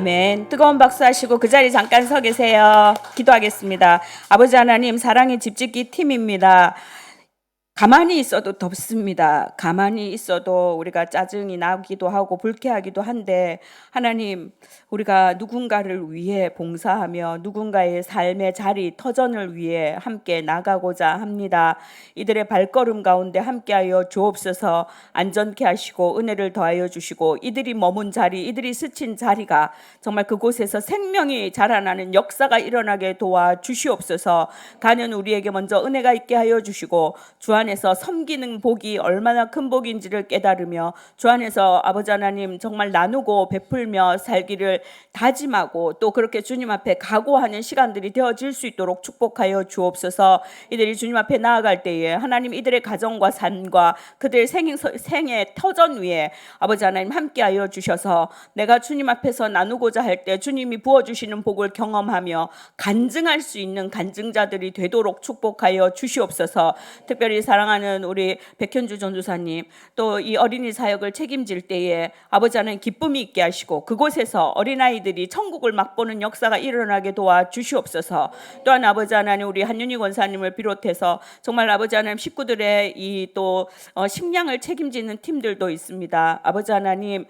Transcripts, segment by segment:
아멘. 뜨거운 박수 하시고 그 자리 잠깐 서 계세요. 기도하겠습니다. 아버지 하나님, 사랑의 집짓기 팀입니다. 가만히 있어도 덥습니다. 가만히 있어도 우리가 짜증이 나기도 하고 불쾌하기도 한데, 하나님, 우리가 누군가를 위해 봉사하며 누군가의 삶의 자리, 터전을 위해 함께 나가고자 합니다. 이들의 발걸음 가운데 함께하여 주옵소서. 안전케 하시고 은혜를 더하여 주시고, 이들이 머문 자리, 이들이 스친 자리가 정말 그곳에서 생명이 자라나는 역사가 일어나게 도와 주시옵소서. 가는 우리에게 먼저 은혜가 있게 하여 주시고, 주 안에서 섬기는 복이 얼마나 큰 복인지를 깨달으며, 주 안에서 아버지 하나님 정말 나누고 베풀며 살기를 다짐하고, 또 그렇게 주님 앞에 각오하는 시간들이 되어질 수 있도록 축복하여 주옵소서. 이들이 주님 앞에 나아갈 때에 하나님, 이들의 가정과 삶과 그들의 생의 터전 위에 아버지 하나님 함께하여 주셔서, 내가 주님 앞에서 나누고자 할 때 주님이 부어주시는 복을 경험하며 간증할 수 있는 간증자들이 되도록 축복하여 주시옵소서. 특별히 사랑하는 우리 백현주 전도사님, 또 이 어린이 사역을 책임질 때에 아버지 하나님 기쁨이 있게 하시고, 그곳에서 어린아이들이 천국을 맛보는 역사가 일어나게 도와 주시옵소서. 또한 아버지 하나님, 우리 한윤희 권사님을 비롯해서 정말 아버지 하나님 식구들의 이 또 식량을 책임지는 팀들도 있습니다. 아버지 하나님,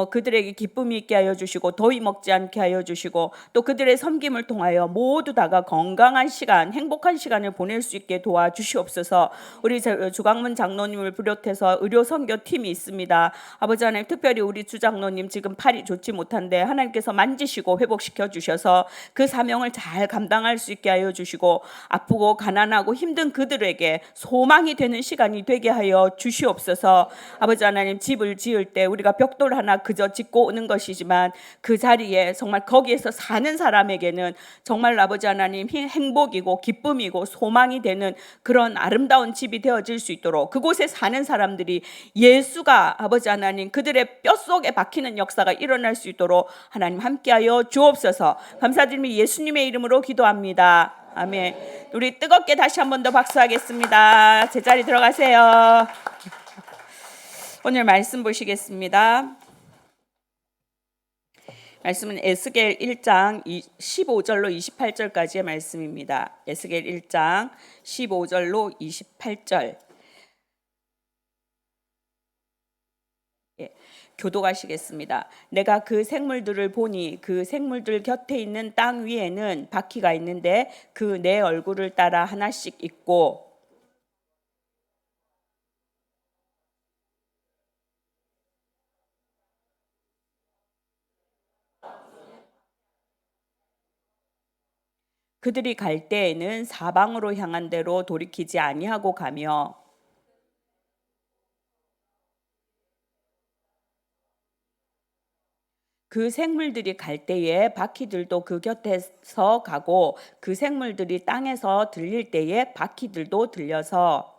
그들에게 기쁨이 있게 하여 주시고 더위 먹지 않게 하여 주시고, 또 그들의 섬김을 통하여 모두 다가 건강한 시간, 행복한 시간을 보낼 수 있게 도와 주시옵소서. 우리 주강문 장로님을 비롯해서 의료 선교 팀이 있습니다. 아버지 하나님, 특별히 우리 주장로님 지금 팔이 좋지 못한데 하나님께서 만지시고 회복시켜 주셔서 그 사명을 잘 감당할 수 있게 하여 주시고, 아프고 가난하고 힘든 그들에게 소망이 되는 시간이 되게 하여 주시옵소서. 아버지 하나님, 집을 지을 때 우리가 벽돌 하나 그저 짓고 오는 것이지만, 그 자리에 정말 거기에서 사는 사람에게는 정말 아버지 하나님 행복이고 기쁨이고 소망이 되는 그런 아름다운 집이 되어질 수 있도록, 그곳에 사는 사람들이 예수가 아버지 하나님 그들의 뼛속에 박히는 역사가 일어날 수 있도록 하나님 함께하여 주옵소서. 감사드리며 예수님의 이름으로 기도합니다. 아멘. 우리 뜨겁게 다시 한 번 더 박수하겠습니다. 제자리 들어가세요. 오늘 말씀 보시겠습니다. 말씀은 에스겔 1장 15절로 28절까지의 말씀입니다. 에스겔 1장 15절로 28절. 교독하시겠습니다. 내가 그 생물들을 보니 그 생물들 곁에 있는 땅 위에는 바퀴가 있는데 그 내 얼굴을 따라 하나씩 있고, 그들이 갈 때에는 사방으로 향한 대로 돌이키지 아니하고 가며, 그 생물들이 갈 때에 바퀴들도 그 곁에서 가고, 그 생물들이 땅에서 들릴 때에 바퀴들도 들려서,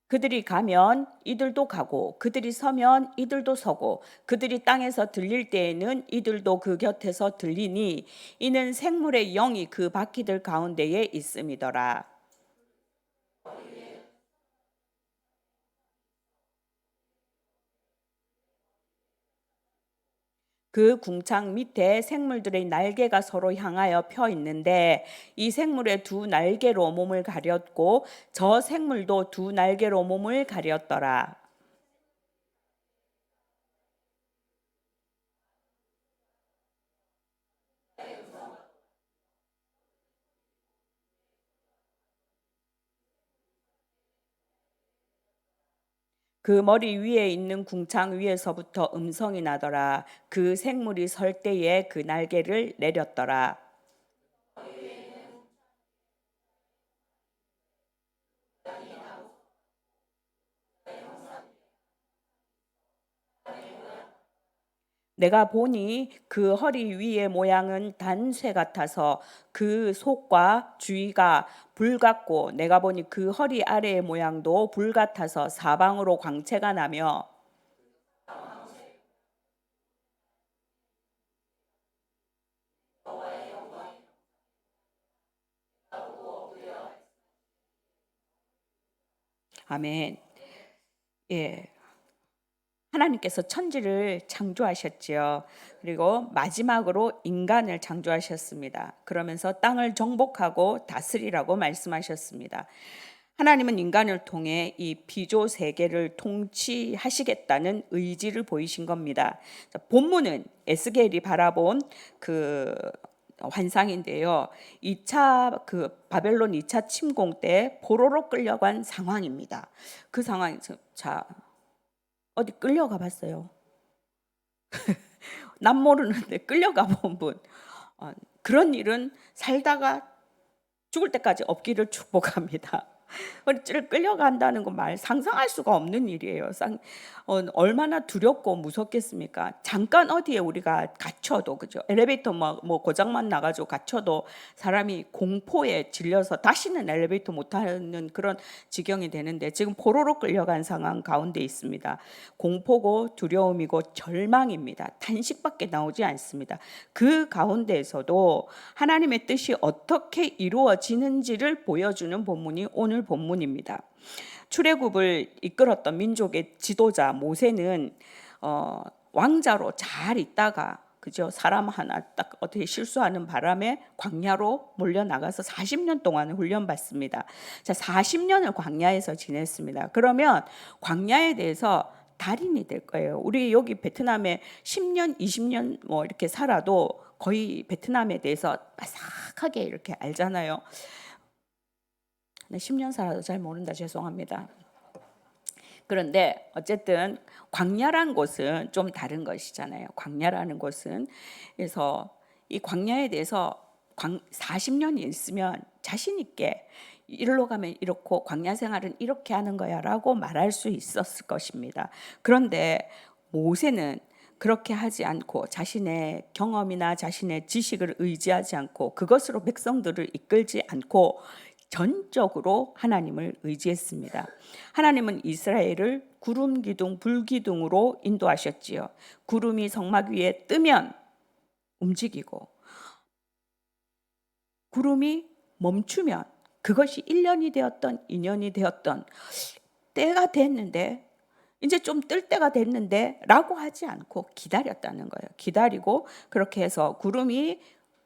그들이 가면 이들도 가고, 그들이 서면 이들도 서고, 그들이 땅에서 들릴 때에는 이들도 그 곁에서 들리니, 이는 생물의 영이 그 바퀴들 가운데에 있음이더라. 그 궁창 밑에 생물들의 날개가 서로 향하여 펴 있는데, 이 생물의 두 날개로 몸을 가렸고 저 생물도 두 날개로 몸을 가렸더라. 그 머리 위에 있는 궁창 위에서부터 음성이 나더라. 그 생물이 설 때에 그 날개를 내렸더라. 내가 보니 그 허리 위의 모양은 단쇠 같아서 그 속과 주위가 불 같고, 내가 보니 그 허리 아래의 모양도 불 같아서 사방으로 광채가 나며, 아멘. 예. 하나님께서 천지를 창조하셨지요. 그리고 마지막으로 인간을 창조하셨습니다. 그러면서 땅을 정복하고 다스리라고 말씀하셨습니다. 하나님은 인간을 통해 이 피조 세계를 통치하시겠다는 의지를 보이신 겁니다. 자, 본문은 에스겔이 바라본 그 환상인데요. 2차 그 바벨론 2차 침공 때 포로로 끌려간 상황입니다. 그 상황에서 자 어디 끌려가 봤어요? 남 모르는데 끌려가 본 분. 그런 일은 살다가 죽을 때까지 없기를 축복합니다. 끌려간다는 건 말 상상할 수가 없는 일이에요. 얼마나 두렵고 무섭겠습니까? 잠깐 어디에 우리가 갇혀도 그죠? 엘리베이터 뭐 고장만 나가지고 갇혀도 사람이 공포에 질려서 다시는 엘리베이터 못 타는 그런 지경이 되는데 지금 포로로 끌려간 상황 가운데 있습니다. 공포고 두려움이고 절망입니다. 탄식밖에 나오지 않습니다. 그 가운데에서도 하나님의 뜻이 어떻게 이루어지는지를 보여주는 본문이 오늘 본문입니다. 출애굽을 이끌었던 민족의 지도자 모세는 왕자로 잘 있다가 그죠? 사람 하나 딱 어떻게 실수하는 바람에 광야로 몰려 나가서 40년 동안 훈련받습니다. 자, 40년을 광야에서 지냈습니다. 그러면 광야에 대해서 달인이 될 거예요. 우리 여기 베트남에 10년, 20년 뭐 이렇게 살아도 거의 베트남에 대해서 바삭하게 이렇게 알잖아요. 10년 살아도 잘 모른다. 죄송합니다. 그런데 어쨌든 광야란 곳은 좀 다른 것이잖아요. 광야라는 곳은 그래서 이 광야에 대해서 40년이 있으면 자신 있게 이리로 가면 이렇고 광야 생활은 이렇게 하는 거야라고 말할 수 있었을 것입니다. 그런데 모세는 그렇게 하지 않고 자신의 경험이나 자신의 지식을 의지하지 않고 그것으로 백성들을 이끌지 않고 전적으로 하나님을 의지했습니다. 하나님은 이스라엘을 구름 기둥 불 기둥으로 인도하셨지요. 구름이 성막 위에 뜨면 움직이고 구름이 멈추면 그것이 1년이 되었던 2년이 되었던 때가 됐는데 이제 좀 뜰 때가 됐는데 라고 하지 않고 기다렸다는 거예요. 기다리고 그렇게 해서 구름이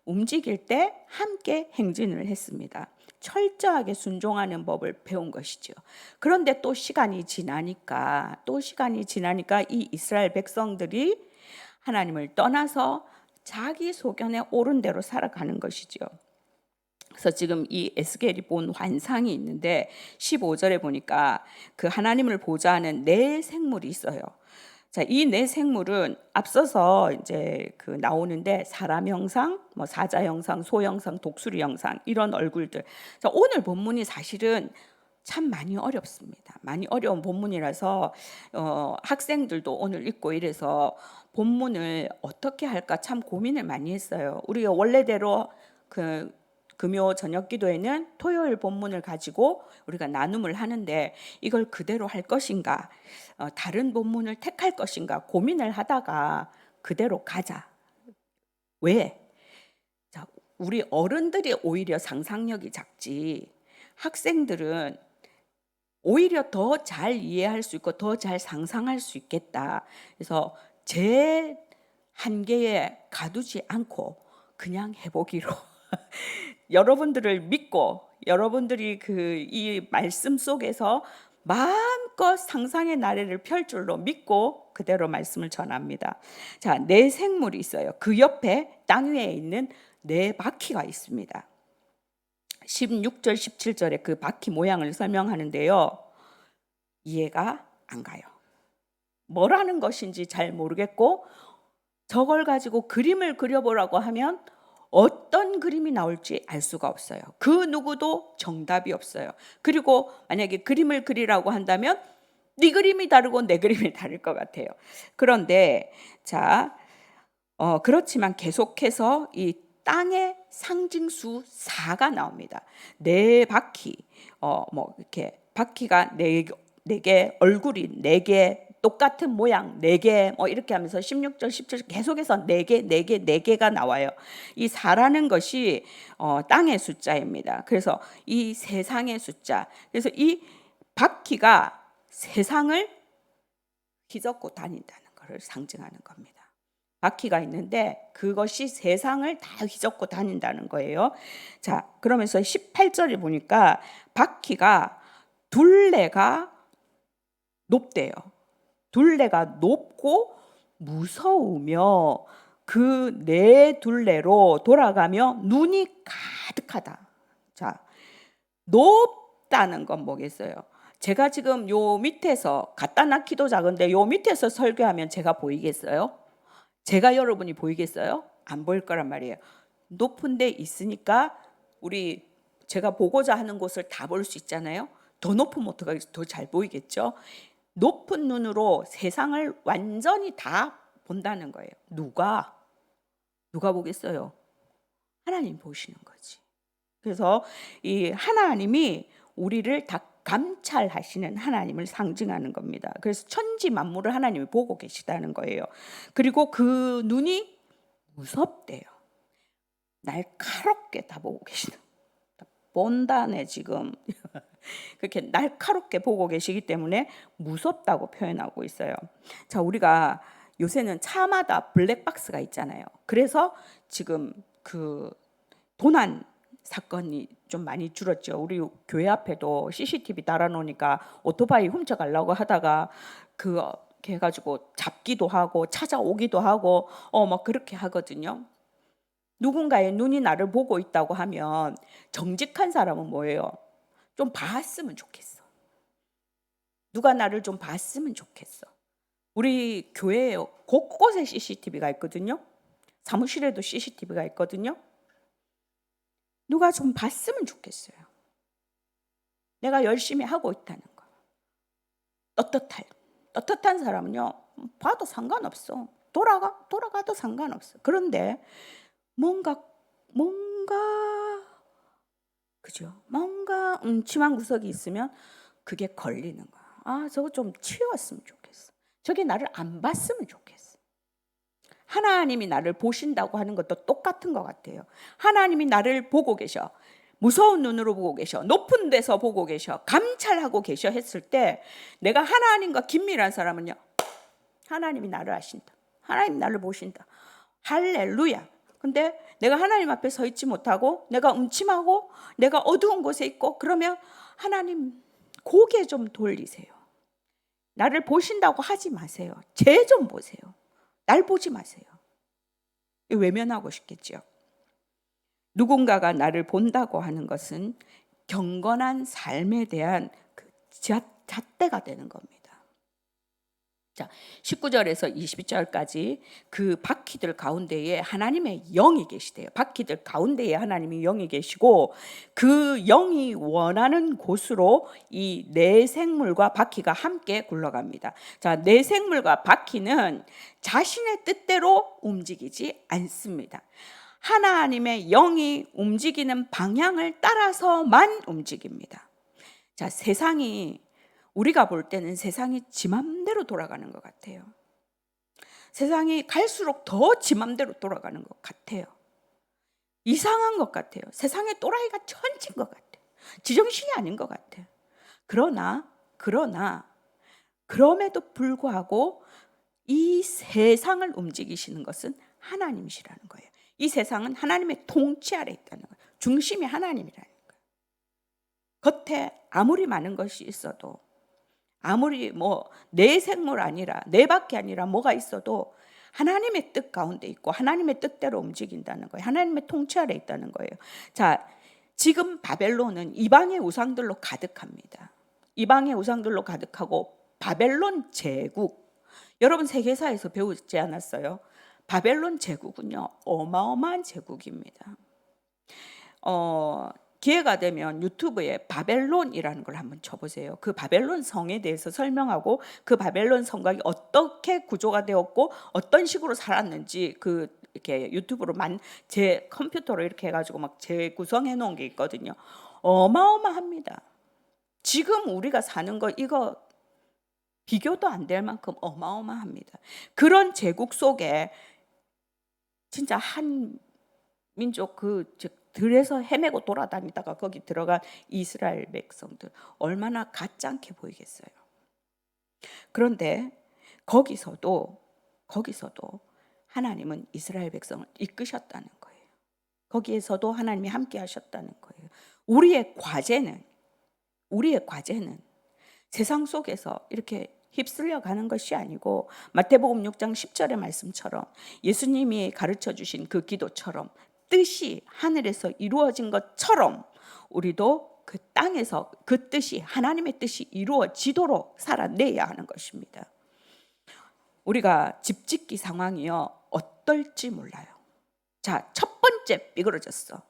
움직일 때 함께 행진을 했습니다. 철저하게 순종하는 법을 배운 것이죠. 그런데 또 시간이 지나니까 이 이스라엘 백성들이 하나님을 떠나서 자기 소견에 옳은 대로 살아가는 것이죠. 그래서 지금 이 에스겔이 본 환상이 있는데 15절에 보니까 그 하나님을 보좌하는 네 생물이 있어요. 자, 이 네 생물은 앞서서 이제 그 나오는데 사람 형상, 뭐 사자 형상, 소 형상, 독수리 형상 이런 얼굴들. 자, 오늘 본문이 사실은 참 많이 어렵습니다. 많이 어려운 본문이라서 학생들도 오늘 읽고 이래서 본문을 어떻게 할까 참 고민을 많이 했어요. 우리가 원래대로 그 금요 저녁 기도에는 토요일 본문을 가지고 우리가 나눔을 하는데 이걸 그대로 할 것인가 다른 본문을 택할 것인가 고민을 하다가 그대로 가자. 왜? 자, 우리 어른들이 오히려 상상력이 작지 학생들은 오히려 더 잘 이해할 수 있고 더 잘 상상할 수 있겠다. 그래서 제 한계에 가두지 않고 그냥 해보기로 여러분들을 믿고 여러분들이 이 말씀 속에서 마음껏 상상의 나래를 펼 줄로 믿고 그대로 말씀을 전합니다. 자, 네 생물이 있어요. 그 옆에 땅 위에 있는 네 바퀴가 있습니다. 16절 17절에 그 바퀴 모양을 설명하는데요. 이해가 안 가요. 뭐라는 것인지 잘 모르겠고 저걸 가지고 그림을 그려보라고 하면 어떤 그림이 나올지 알 수가 없어요. 그 누구도 정답이 없어요. 그리고 만약에 그림을 그리라고 한다면 네 그림이 다르고 내 그림이 다를 것 같아요. 그런데 자, 그렇지만 계속해서 이 땅의 상징수 4가 나옵니다. 네 바퀴, 뭐 이렇게 바퀴가 네 개, 얼굴이 네 개, 똑같은 모양 4개 뭐 이렇게 하면서 16절 17절 계속해서 4개가 나와요. 이 4라는 것이 땅의 숫자입니다. 그래서 이 세상의 숫자. 그래서 이 바퀴가 세상을 휘젓고 다닌다는 것을 상징하는 겁니다. 바퀴가 있는데 그것이 세상을 다 휘젓고 다닌다는 거예요. 자, 그러면서 18절에 보니까 바퀴가 둘레가 높대요. 둘레가 높고 무서우며 그 네 둘레로 돌아가며 눈이 가득하다. 자, 높다는 건 뭐겠어요? 제가 지금 요 밑에서 갖다 놓기도 작은데 요 밑에서 설교하면 제가 보이겠어요? 제가 여러분이 보이겠어요? 안 보일 거란 말이에요. 높은 데 있으니까 우리 제가 보고자 하는 곳을 다 볼 수 있잖아요. 더 높으면 어떻게 더 잘 보이겠죠? 높은 눈으로 세상을 완전히 다 본다는 거예요. 누가 보겠어요? 하나님 보시는 거지. 그래서 이 하나님이 우리를 다 감찰하시는 하나님을 상징하는 겁니다. 그래서 천지 만물을 하나님이 보고 계시다는 거예요. 그리고 그 눈이 무섭대요. 날카롭게 다 보고 계시는. 본다네 지금. 그렇게 날카롭게 보고 계시기 때문에 무섭다고 표현하고 있어요. 자, 우리가 요새는 차마다 블랙박스가 있잖아요. 그래서 지금 그 도난 사건이 좀 많이 줄었죠. 우리 교회 앞에도 CCTV 달아놓으니까 오토바이 훔쳐가려고 하다가 그렇게 해가지고 잡기도 하고 찾아오기도 하고 막 그렇게 하거든요. 누군가의 눈이 나를 보고 있다고 하면 정직한 사람은 뭐예요? 좀 봤으면 좋겠어. 누가 나를 좀 봤으면 좋겠어. 우리 교회에 곳곳에 CCTV가 있거든요. 사무실에도 CCTV가 있거든요. 누가 좀 봤으면 좋겠어요. 내가 열심히 하고 있다는 거. 떳떳한 사람은요, 봐도 상관없어. 돌아가도 상관없어. 그런데 뭔가 그죠? 뭔가 음침한 구석이 있으면 그게 걸리는 거야. 아, 저거 좀 치웠으면 좋겠어. 저게 나를 안 봤으면 좋겠어. 하나님이 나를 보신다고 하는 것도 똑같은 것 같아요. 하나님이 나를 보고 계셔. 무서운 눈으로 보고 계셔. 높은 데서 보고 계셔. 감찰하고 계셔 했을 때 내가 하나님과 긴밀한 사람은요. 하나님이 나를 아신다. 하나님 나를 보신다. 할렐루야. 근데 내가 하나님 앞에 서 있지 못하고 내가 음침하고 내가 어두운 곳에 있고 그러면 하나님 고개 좀 돌리세요. 나를 보신다고 하지 마세요. 쟤 좀 보세요. 날 보지 마세요. 외면하고 싶겠죠. 누군가가 나를 본다고 하는 것은 경건한 삶에 대한 그 잣대가 되는 겁니다. 자, 19절에서 22절까지 그 바퀴들 가운데에 하나님의 영이 계시대요. 바퀴들 가운데에 하나님이 영이 계시고 그 영이 원하는 곳으로 이 네 생물과 바퀴가 함께 굴러갑니다. 자, 네 생물과 바퀴는 자신의 뜻대로 움직이지 않습니다. 하나님의 영이 움직이는 방향을 따라서만 움직입니다. 자, 우리가 볼 때는 세상이 지 맘대로 돌아가는 것 같아요. 세상이 갈수록 더 지 맘대로 돌아가는 것 같아요. 이상한 것 같아요. 세상에 또라이가 천진 것 같아요. 지정신이 아닌 것 같아요. 그럼에도 불구하고 이 세상을 움직이시는 것은 하나님이시라는 거예요. 이 세상은 하나님의 통치 아래 있다는 거예요. 중심이 하나님이라는 거예요. 겉에 아무리 많은 것이 있어도 아무리 내 생물 아니라 내 밖에 아니라 뭐가 있어도 하나님의 뜻 가운데 있고 하나님의 뜻대로 움직인다는 거예요. 하나님의 통치 아래 있다는 거예요. 자, 지금 바벨론은 이방의 우상들로 가득합니다. 이방의 우상들로 가득하고 바벨론 제국, 여러분 세계사에서 배우지 않았어요? 바벨론 제국은요 어마어마한 제국입니다. 기회가 되면 유튜브에 바벨론이라는 걸 한번 쳐보세요. 그 바벨론 성에 대해서 설명하고 그 바벨론 성곽이 어떻게 구조가 되었고 어떤 식으로 살았는지 이렇게 유튜브로 제 컴퓨터로 이렇게 해가지고 막 재구성해 놓은 게 있거든요. 어마어마합니다. 지금 우리가 사는 거 이거 비교도 안 될 만큼 어마어마합니다. 그런 제국 속에 진짜 한 민족 들에서 헤매고 돌아다니다가 거기 들어간 이스라엘 백성들 얼마나 가짜않게 보이겠어요. 그런데 거기서도 하나님은 이스라엘 백성을 이끄셨다는 거예요. 거기에서도 하나님이 함께 하셨다는 거예요. 우리의 과제는 세상 속에서 이렇게 휩쓸려 가는 것이 아니고 마태복음 6장 10절의 말씀처럼 예수님이 가르쳐 주신 그 기도처럼 뜻이 하늘에서 이루어진 것처럼 우리도 그 땅에서 그 뜻이 하나님의 뜻이 이루어지도록 살아내야 하는 것입니다. 우리가 집 짓기 상황이요 어떨지 몰라요. 자, 첫 번째 삐그러졌어.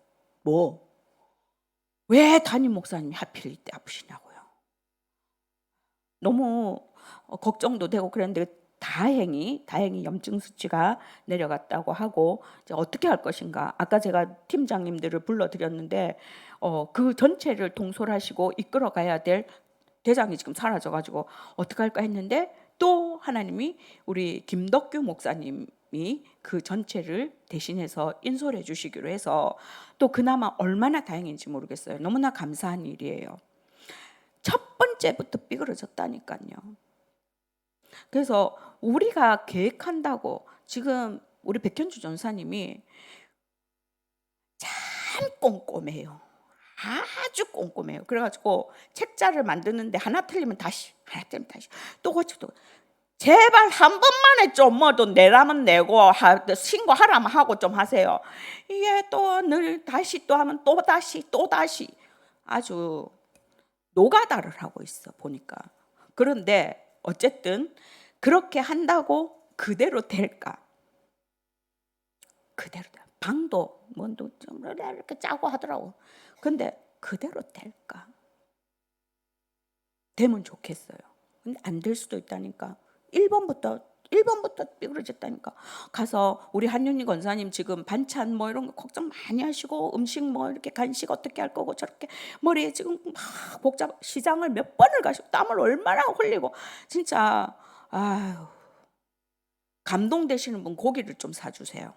왜 담임 목사님이 하필 이때 아프시냐고요. 너무 걱정도 되고 그랬는데 다행히 염증 수치가 내려갔다고 하고 이제 어떻게 할 것인가. 아까 제가 팀장님들을 불러드렸는데 그 전체를 통솔하시고 이끌어 가야 될 대장이 지금 사라져가지고 어떻게 할까 했는데 또 하나님이 우리 김덕규 목사님이 그 전체를 대신해서 인솔해 주시기로 해서 또 그나마 얼마나 다행인지 모르겠어요. 너무나 감사한 일이에요. 첫 번째부터 삐그러졌다니까요. 그래서 우리가 계획한다고 지금 우리 백현주 전사님이 참 꼼꼼해요. 아주 꼼꼼해요. 그래가지고 책자를 만드는데 하나 틀리면 다시 또 고치고 제발 한 번만에 좀 뭐도 내라면 내고 신고하라면 하고 좀 하세요. 이게 또 늘 다시 또 하면 또 다시 아주 노가다를 하고 있어 보니까. 그런데 어쨌든 그렇게 한다고 그대로 될까? 그대로 돼. 방도 뭔도 좀 이렇게 짜고 하더라고. 근데 그대로 될까? 되면 좋겠어요. 근데 안 될 수도 있다니까. 1번부터 삐그러졌다니까. 가서 우리 한윤희 권사님 지금 반찬 뭐 이런 거 걱정 많이 하시고 음식 뭐 이렇게 간식 어떻게 할 거고 저렇게 머리에 지금 막 복잡 시장을 몇 번을 가시고 땀을 얼마나 흘리고 진짜 아유 감동되시는 분 고기를 좀 사주세요.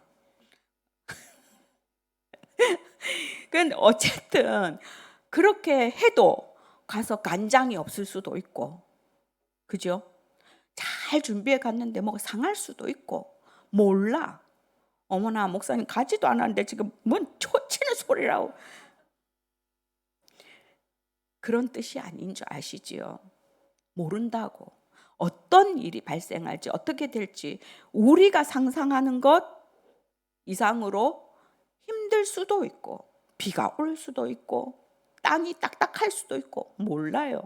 근데 어쨌든 그렇게 해도 가서 간장이 없을 수도 있고 그죠? 잘 준비해 갔는데 뭐가 상할 수도 있고 몰라. 어머나 목사님 가지도 않았는데 지금 뭔 초치는 소리라고. 그런 뜻이 아닌 줄 아시지요? 모른다고. 어떤 일이 발생할지 어떻게 될지 우리가 상상하는 것 이상으로 힘들 수도 있고 비가 올 수도 있고 땅이 딱딱할 수도 있고 몰라요.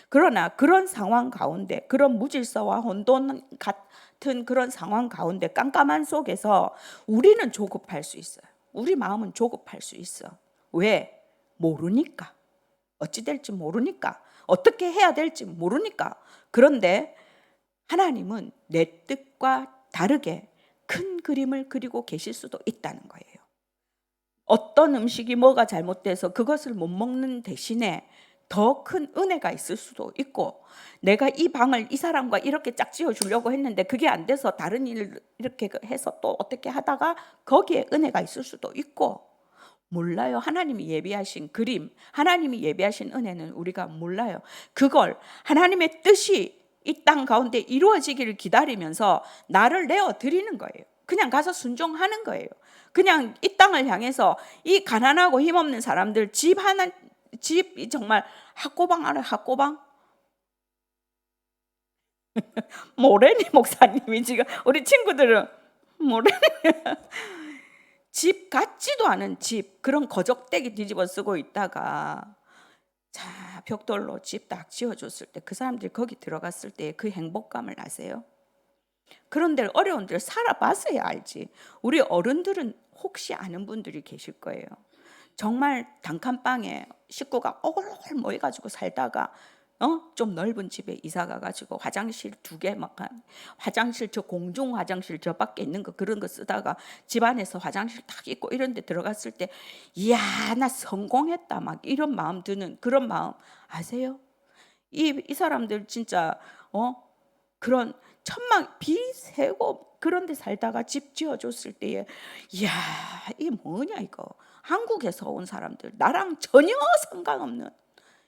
그러나 그런 상황 가운데 그런 무질서와 혼돈 같은 그런 상황 가운데 깜깜한 속에서 우리는 조급할 수 있어요. 우리 마음은 조급할 수 있어. 왜? 모르니까. 어찌 될지 모르니까. 어떻게 해야 될지 모르니까. 그런데 하나님은 내 뜻과 다르게 큰 그림을 그리고 계실 수도 있다는 거예요. 어떤 음식이 뭐가 잘못돼서 그것을 못 먹는 대신에 더 큰 은혜가 있을 수도 있고 내가 이 방을 이 사람과 이렇게 짝지어 주려고 했는데 그게 안 돼서 다른 일을 이렇게 해서 또 어떻게 하다가 거기에 은혜가 있을 수도 있고 몰라요. 하나님이 예비하신 그림, 하나님이 예비하신 은혜는 우리가 몰라요. 그걸 하나님의 뜻이 이 땅 가운데 이루어지기를 기다리면서 나를 내어 드리는 거예요. 그냥 가서 순종하는 거예요. 그냥 이 땅을 향해서 이 가난하고 힘없는 사람들 집 정말 학고방 알아요? 학고방? 모래니 목사님이 지금 우리 친구들은 모래니 집 같지도 않은 집 그런 거적대기 뒤집어 쓰고 있다가 자 벽돌로 집 딱 지어줬을 때 그 사람들이 거기 들어갔을 때 그 행복감을 아세요? 그런 데를 어려운 데를 살아봤어야 알지. 우리 어른들은 혹시 아는 분들이 계실 거예요. 정말 단칸방에 식구가 오글오글 모여가지고 살다가 좀 넓은 집에 이사 가가지고 화장실 2개 막 화장실 저 공중 화장실 저 밖에 있는 거 그런 거 쓰다가 집 안에서 화장실 딱 있고 이런 데 들어갔을 때 이야 나 성공했다 막 이런 마음 드는 그런 마음 아세요? 이 사람들 진짜 그런 천막 비 세고 그런 데 살다가 집 지어줬을 때에 이야 이게 뭐냐 이거 한국에서 온 사람들, 나랑 전혀 상관없는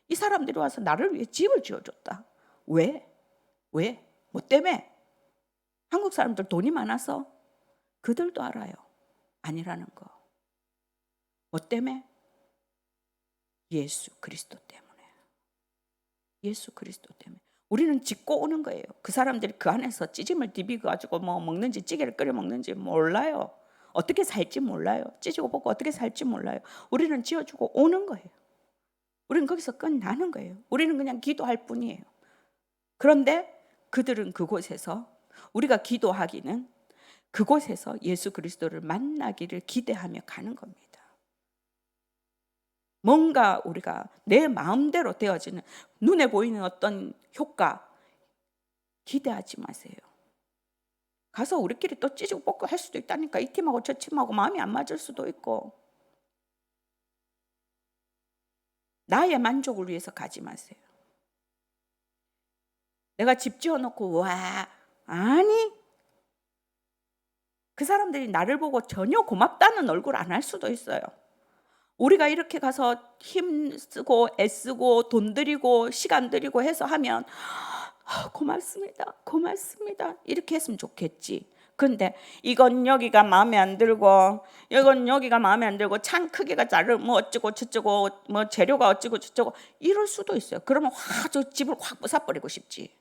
이 사람들이 와서 나를 위해 집을 지어줬다. 왜? 왜? 뭐 때문에? 한국 사람들 돈이 많아서? 그들도 알아요. 아니라는 거. 뭐 때문에? 예수 그리스도 때문에. 예수 그리스도 때문에. 우리는 짓고 오는 거예요. 그 사람들이 그 안에서 찌짐을 디비고 가지고 뭐 먹는지 찌개를 끓여 먹는지 몰라요. 어떻게 살지 몰라요. 찌지고 볶고 어떻게 살지 몰라요. 우리는 지어주고 오는 거예요. 우리는 거기서 끝나는 거예요. 우리는 그냥 기도할 뿐이에요. 그런데 그들은 그곳에서 우리가 기도하기는 그곳에서 예수 그리스도를 만나기를 기대하며 가는 겁니다. 뭔가 우리가 내 마음대로 되어지는 눈에 보이는 어떤 효과 기대하지 마세요. 가서 우리끼리 또 찌지고 볶고 할 수도 있다니까. 이 팀하고 저 팀하고 마음이 안 맞을 수도 있고. 나의 만족을 위해서 가지 마세요. 내가 집 지어놓고 와 아니 그 사람들이 나를 보고 전혀 고맙다는 얼굴 안 할 수도 있어요. 우리가 이렇게 가서 힘쓰고 애쓰고 돈 들이고 시간 들이고 해서 하면 고맙습니다. 고맙습니다. 이렇게 했으면 좋겠지. 근데 이건 여기가 마음에 안 들고 이건 여기가 마음에 안 들고 창 크기가 자르 뭐 어쩌고 저쩌고 뭐 재료가 어쩌고 저쩌고 이럴 수도 있어요. 그러면 확 저 집을 확 부숴버리고 싶지.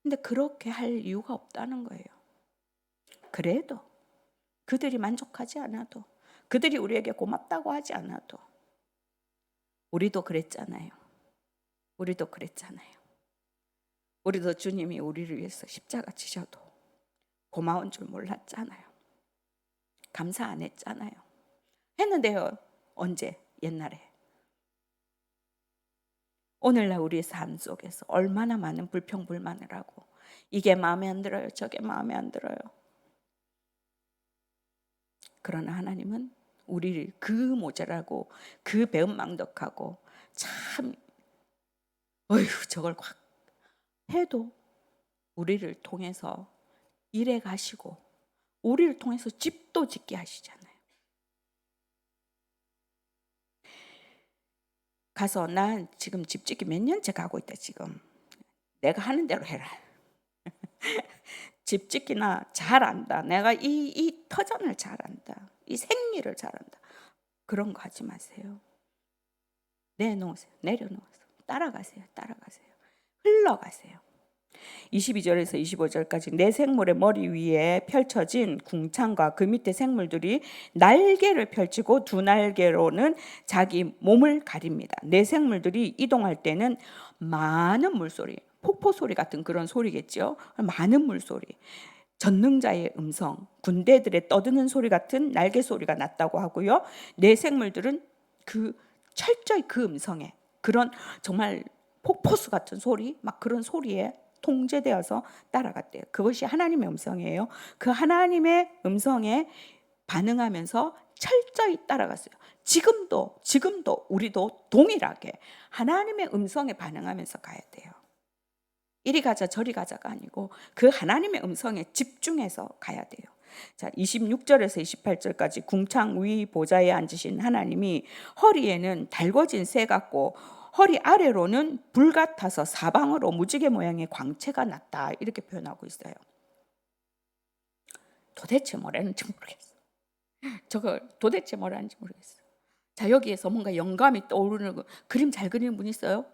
근데 그렇게 할 이유가 없다는 거예요. 그래도 그들이 만족하지 않아도 그들이 우리에게 고맙다고 하지 않아도 우리도 그랬잖아요. 우리도 그랬잖아요. 우리도 주님이 우리를 위해서 십자가 지셔도 고마운 줄 몰랐잖아요. 감사 안 했잖아요. 했는데요. 언제? 옛날에. 오늘날 우리의 삶 속에서 얼마나 많은 불평불만을 하고 이게 마음에 안 들어요. 저게 마음에 안 들어요. 그러나 하나님은 우리를 그 모자라고 그 배은망덕하고 참 어휴 저걸 확 해도 우리를 통해서 일해 가시고 우리를 통해서 집도 짓게 하시잖아요. 가서 난 지금 집 짓기 몇 년째 가고 있다 지금. 내가 하는 대로 해라. 집 짓기나 잘한다. 내가 이 터전을 잘한다. 이 생리를 잘한다. 그런 거 하지 마세요. 내놓으세요. 내려놓으세요. 따라가세요. 따라가세요. 흘러가세요. 22절에서 25절까지 내 생물의 머리 위에 펼쳐진 궁창과 그 밑에 생물들이 날개를 펼치고 두 날개로는 자기 몸을 가립니다. 내 생물들이 이동할 때는 많은 물소리, 폭포 소리 같은 그런 소리겠죠. 많은 물소리, 전능자의 음성, 군대들의 떠드는 소리 같은 날개 소리가 났다고 하고요. 내 생물들은 그 철저히 그 음성에 그런 정말 폭포수 같은 소리, 막 그런 소리에 통제되어서 따라갔대요. 그것이 하나님의 음성이에요. 그 하나님의 음성에 반응하면서 철저히 따라갔어요. 지금도 우리도 동일하게 하나님의 음성에 반응하면서 가야 돼요. 이리 가자 저리 가자가 아니고 그 하나님의 음성에 집중해서 가야 돼요. 자, 26절에서 28절까지 궁창 위 보좌에 앉으신 하나님이 허리에는 달궈진 새 같고 허리 아래로는 불 같아서 사방으로 무지개 모양의 광채가 났다. 이렇게 표현하고 있어요. 도대체 뭐라는지 모르겠어. 저거 도대체 뭐라는지 모르겠어. 자, 여기에서 뭔가 영감이 떠오르는 거. 그림 잘 그리는 분 있어요?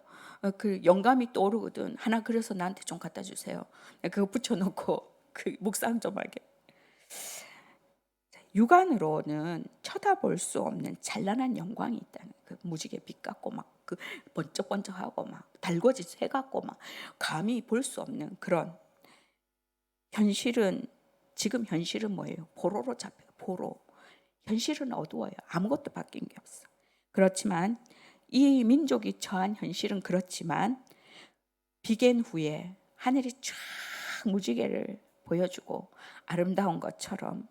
그 영감이 떠오르거든. 하나 그려서 나한테 좀 갖다 주세요. 그거 붙여놓고 그 묵상 좀 하게. 육안으로는 쳐다볼 수 없는 찬란한 영광이 있다는 그 무지개 빛 같고 막 그 번쩍번쩍하고 막 달궈진 새 같고 막 감히 볼 수 없는 그런 현실은 지금 현실은 뭐예요? 보로로 잡혀요. 보로. 현실은 어두워요. 아무것도 바뀐 게 없어. 그렇지만 이 민족이 처한 현실은 그렇지만 비견 후에 하늘이 쫙 무지개를 보여주고 아름다운 것처럼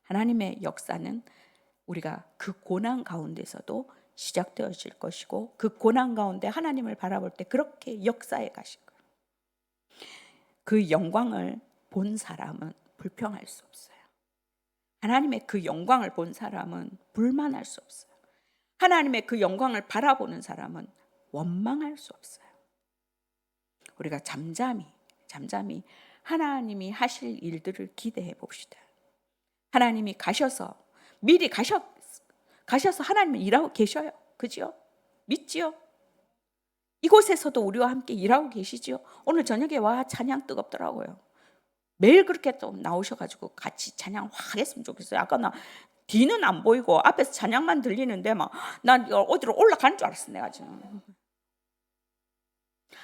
하나님의 역사는 우리가 그 고난 가운데서도 시작되어질 것이고 그 고난 가운데 하나님을 바라볼 때 그렇게 역사해 가실 거예요. 그 영광을 본 사람은 불평할 수 없어요. 하나님의 그 영광을 본 사람은 불만할 수 없어요. 하나님의 그 영광을 바라보는 사람은 원망할 수 없어요. 우리가 잠잠히 하나님이 하실 일들을 기대해 봅시다. 하나님이 미리 가셔서 하나님은 일하고 계셔요. 그죠? 믿지요? 이곳에서도 우리와 함께 일하고 계시지요? 오늘 저녁에 와 찬양 뜨겁더라고요. 매일 그렇게 또 나오셔가지고 같이 찬양 확 했으면 좋겠어요. 아까 나 뒤는 안 보이고 앞에서 찬양만 들리는데 난 어디로 올라가는 줄 알았어 내가 지금.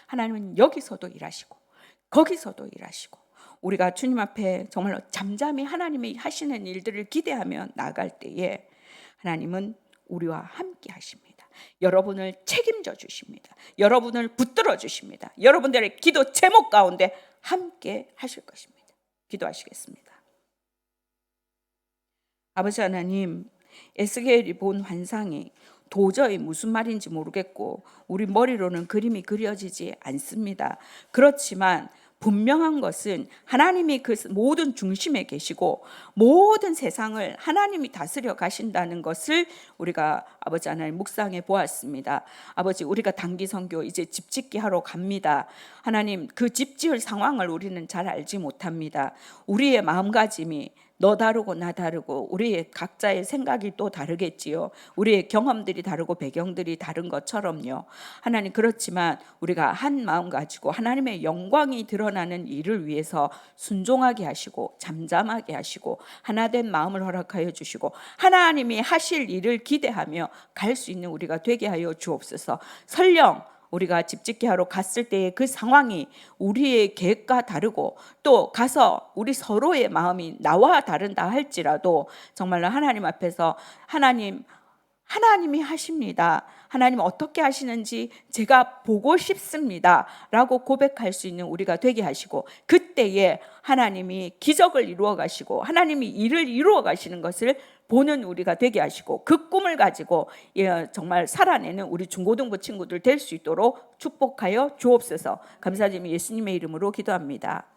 하나님은 여기서도 일하시고 거기서도 일하시고 우리가 주님 앞에 정말로 잠잠히 하나님이 하시는 일들을 기대하며 나아갈 때에 하나님은 우리와 함께 하십니다. 여러분을 책임져 주십니다. 여러분을 붙들어 주십니다. 여러분들의 기도 제목 가운데 함께 하실 것입니다. 기도하시겠습니다. 아버지 하나님, 에스겔이 본 환상이 도저히 무슨 말인지 모르겠고 우리 머리로는 그림이 그려지지 않습니다. 그렇지만 분명한 것은 하나님이 그 모든 중심에 계시고 모든 세상을 하나님이 다스려 가신다는 것을 우리가 아버지 하나님 묵상해 보았습니다. 아버지, 우리가 단기 선교 이제 집 짓기 하러 갑니다. 하나님, 그 집 지을 상황을 우리는 잘 알지 못합니다. 우리의 마음가짐이 너 다르고 나 다르고 우리의 각자의 생각이 또 다르겠지요. 우리의 경험들이 다르고 배경들이 다른 것처럼요. 하나님, 그렇지만 우리가 한 마음 가지고 하나님의 영광이 드러나는 일을 위해서 순종하게 하시고 잠잠하게 하시고 하나된 마음을 허락하여 주시고 하나님이 하실 일을 기대하며 갈 수 있는 우리가 되게 하여 주옵소서. 설령 우리가 집 짓기 하러 갔을 때의 그 상황이 우리의 계획과 다르고 또 가서 우리 서로의 마음이 나와 다른다 할지라도 정말로 하나님 앞에서 하나님이 하십니다. 하나님 어떻게 하시는지 제가 보고 싶습니다 라고 고백할 수 있는 우리가 되게 하시고 그때에 하나님이 기적을 이루어 가시고 하나님이 일을 이루어 가시는 것을 보는 우리가 되게 하시고 그 꿈을 가지고 정말 살아내는 우리 중고등부 친구들 될 수 있도록 축복하여 주옵소서. 감사드리며 예수님의 이름으로 기도합니다.